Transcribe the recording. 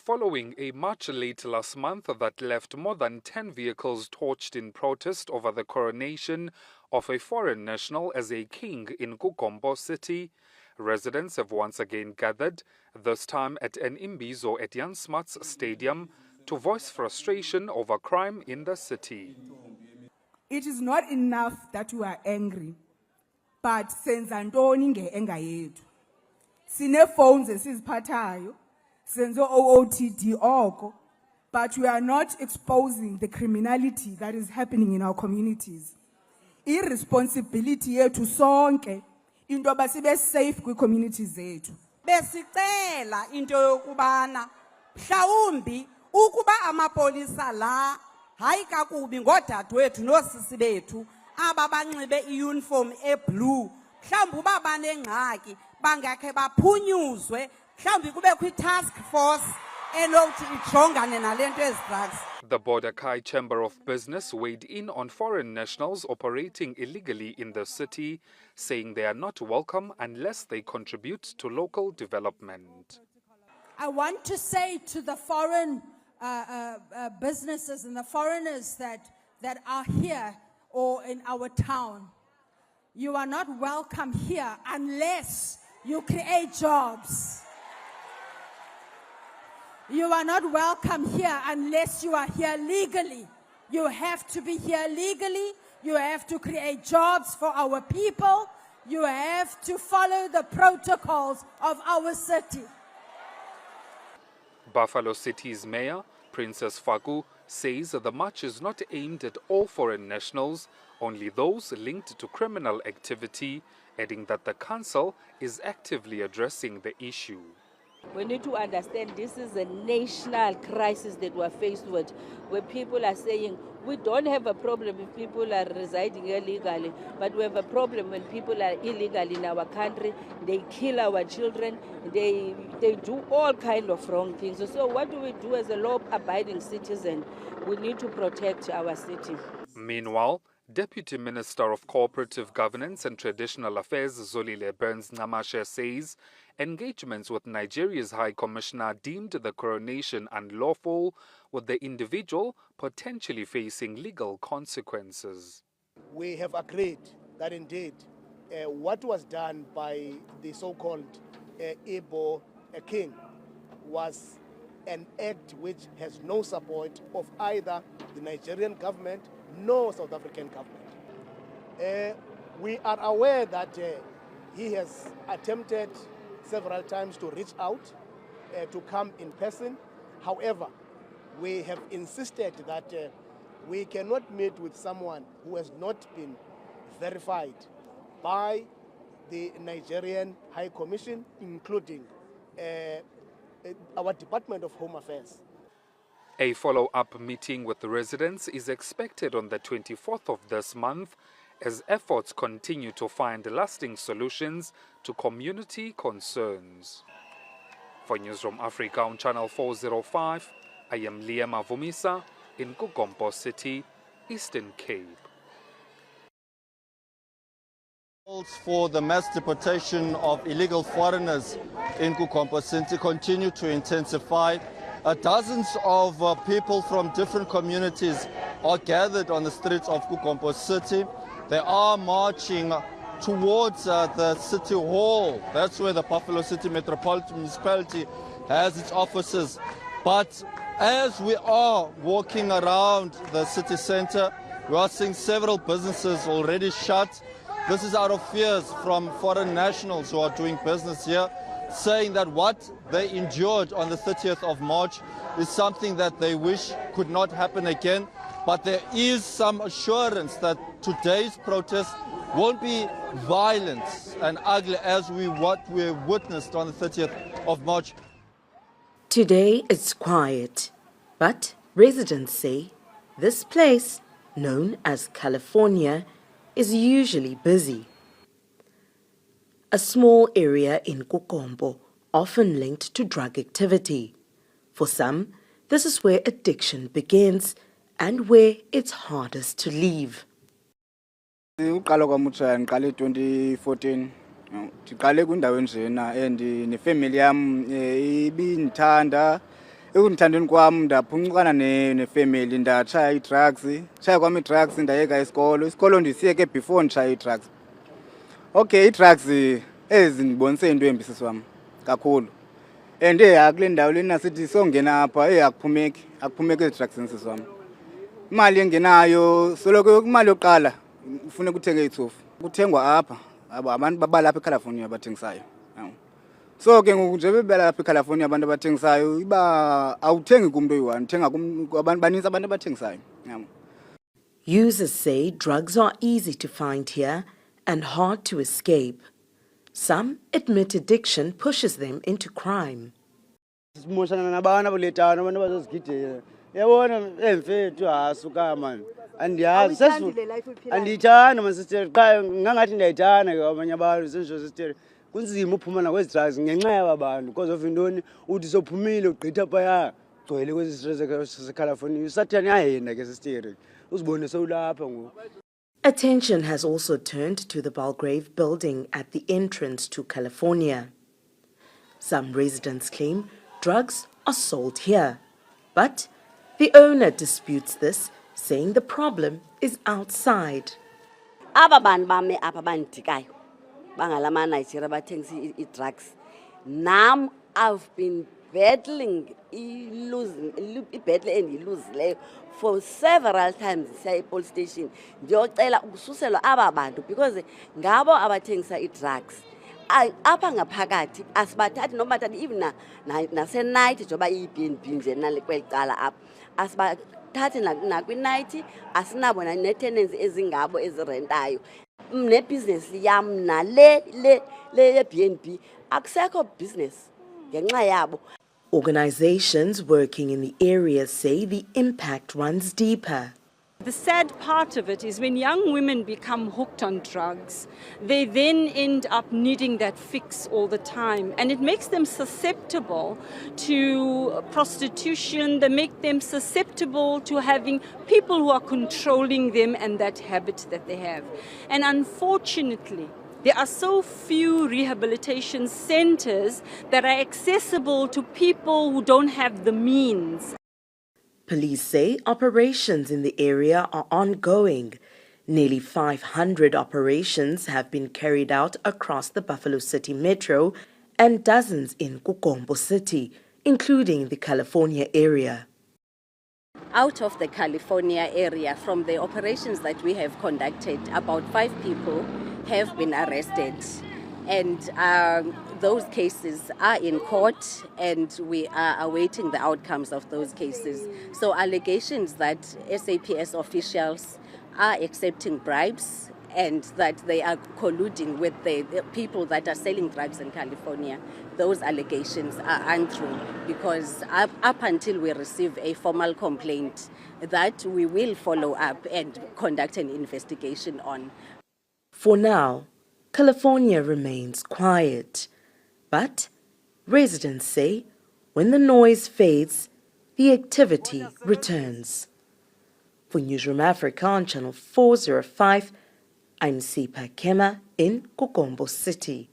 following a march late last month that left more than 10 vehicles torched in protest over the coronation of a foreign national as a king in KuGompo city, residents have once again gathered, this time at an Imbizo at Jan Smuts Stadium, to voice frustration over crime in the city. It is not enough that we are angry, but senza ntoni nge-anger yethu. Sine phones esiziphathayo, senzo OOTD oko, but we are not exposing the criminality that is happening in our communities. Irresponsibility yethu sonke into yoba sibe safe kwi-communities zethu. Besicela into yokubana mhlawumbi ukuba amapolisa la hayi kakubi ngodadewethu nosisi bethu aba banxibe iuniform eblue mhlawumbi uba banengxaki bangakhe baphunyuzwe mhlawumbi kubekho i-task force enokuthi ijongane nalento ezi-drugs. The Border Kai Chamber of Business weighed in on foreign nationals operating illegally in the city, saying they are not welcome unless they contribute to local development. I want to say to the foreign businesses and the foreigners that are here or in our town, you are not welcome here unless you create jobs. You are not welcome here unless you are here legally. You have to be here legally. You have to create jobs for our people. You have to follow the protocols of our city. Buffalo City's mayor, Princess Faku, says the march is not aimed at all foreign nationals, only those linked to criminal activity, adding that the council is actively addressing the issue. We need to understand this is a national crisis that we're faced with, where people are saying, we don't have a problem if people are residing illegally, but we have a problem when people are illegal in our country. They kill our children, they do all kinds of wrong things. So what do we do as a law-abiding citizen? We need to protect our city. Meanwhile, Deputy Minister of Cooperative Governance and Traditional Affairs Zolile Burns-Namashe says engagements with Nigeria's High Commissioner deemed the coronation unlawful, with the individual potentially facing legal consequences. We have agreed that indeed what was done by the so-called Igbo king was an act which has no support of either the Nigerian government nor South African government. We are aware that he has attempted several times to reach out, to come in person. However, we have insisted that we cannot meet with someone who has not been verified by the Nigerian High Commission, including our Department of Home Affairs. A follow-up meeting with the residents is expected on the 24th of this month as efforts continue to find lasting solutions to community concerns. For Newsroom Africa on Channel 405, I am Liema Vumisa in KuGompo City, Eastern Cape. Calls for the mass deportation of illegal foreigners in KuGompo City continue to intensify. Dozens of people from different communities are gathered on the streets of KuGompo City. They are marching towards the City Hall. That's where the Buffalo City Metropolitan Municipality has its offices. But as we are walking around the city center, we are seeing several businesses already shut. This is out of fears from foreign nationals who are doing business here, saying that what they endured on the 30th of March is something that they wish could not happen again. But there is some assurance that today's protest won't be violent and ugly as what we witnessed on the 30th of March. Today it's quiet, but residents say this place, known as California, is usually busy. A small area in KuGompo, often linked to drug activity. For some, this is where addiction begins and where it's hardest to leave. Uqala kwamutsha ngiqale 2014 ndiqale kwindawo enjena and nefamily yam ibindithanda Ekundithandweni kwami ndaphuncuka nefamily ndatshaya i-drugs. Tshaya kwami i-drugs ndayeka isikolo ndisiyeke before nditshaya i-drugs. Okay, i-drugs ezi ndibonise into embi sisi wam kakhulu. And kule ndawo lena sithi songena apha akuphumeki ezi drugs sisi wam. Imali engenayo soloko imali yokuqala ufuneka uthenge itsofu. Kuthengwa apha abantu babalapha eCalifornia abathengisayo. So ke ngoku nje bebalapha eCalifornia abantu abathengisayo iba awuthengi kumuntu oyi-one uthenga abantu baninzi abantu abathengisayo. Users say drugs are easy to find here and hard to escape. Some admit addiction pushes them into crime. Simoshana nabana boletana abantu bazozigidela. Yabona emfethu hasuka man. Andiyazi sesu. Andiyithanda man sister qha ngangathi ndiyayithanda ke abanye abantu senjo sister. Kunzima uphuma na kwezi drugs ngenxa yaba bantu because of intoni uthi sophumile ugqitha phaya gcwele kwezi stress eCalifornia. Usathani yahenda ke sister. Uzibone sewulapha ngoku. Attention has also turned to the Belgrave building at the entrance to California. Some residents claim drugs are sold here, but the owner disputes this, saying the problem is outside. Aba bantu bami apha bandikayo bangalama Nigeria bathengisa i-drugs. Nam I've been battling i-battle endiyiluzileyo for several times siya e-police station ndiyocela ukususelwa aba bantu because ngabo abathengisa i-drugs. Apha ngaphakathi asibathathi noma bathathi even nase-night njengoba iyi-B&B nje kweli cala apha asibathathi nakwinight asinabo nee-tenants ezingabo ezirentayo. Nebhizinesi yam nale ye-B&B akusekho business ngenxa yabo. Organizations working in the area say the impact runs deeper. The sad part of it is when young women become hooked on drugs, they then end up needing that fix all the time. And it makes them susceptible to prostitution, they make them susceptible to having people who are controlling them and that habit that they have. And unfortunately, there are so few rehabilitation centers that are accessible to people who don't have the means. Police say operations in the area are ongoing. Nearly 500 operations have been carried out across the Buffalo City Metro and dozens in KuGompo City, including the California area. Out of the California area, from the operations that we have conducted, about 5 people have been arrested. And those cases are in court and we are awaiting the outcomes of those cases. So allegations that SAPS officials are accepting bribes and that they are colluding with the people that are selling drugs in California, those allegations are untrue because up until we receive a formal complaint that we will follow up and conduct an investigation on. For now, California remains quiet, but residents say when the noise fades, the activity returns. For Newsroom Africa on Channel 405, I'm Sipa Kema in KuGompo City.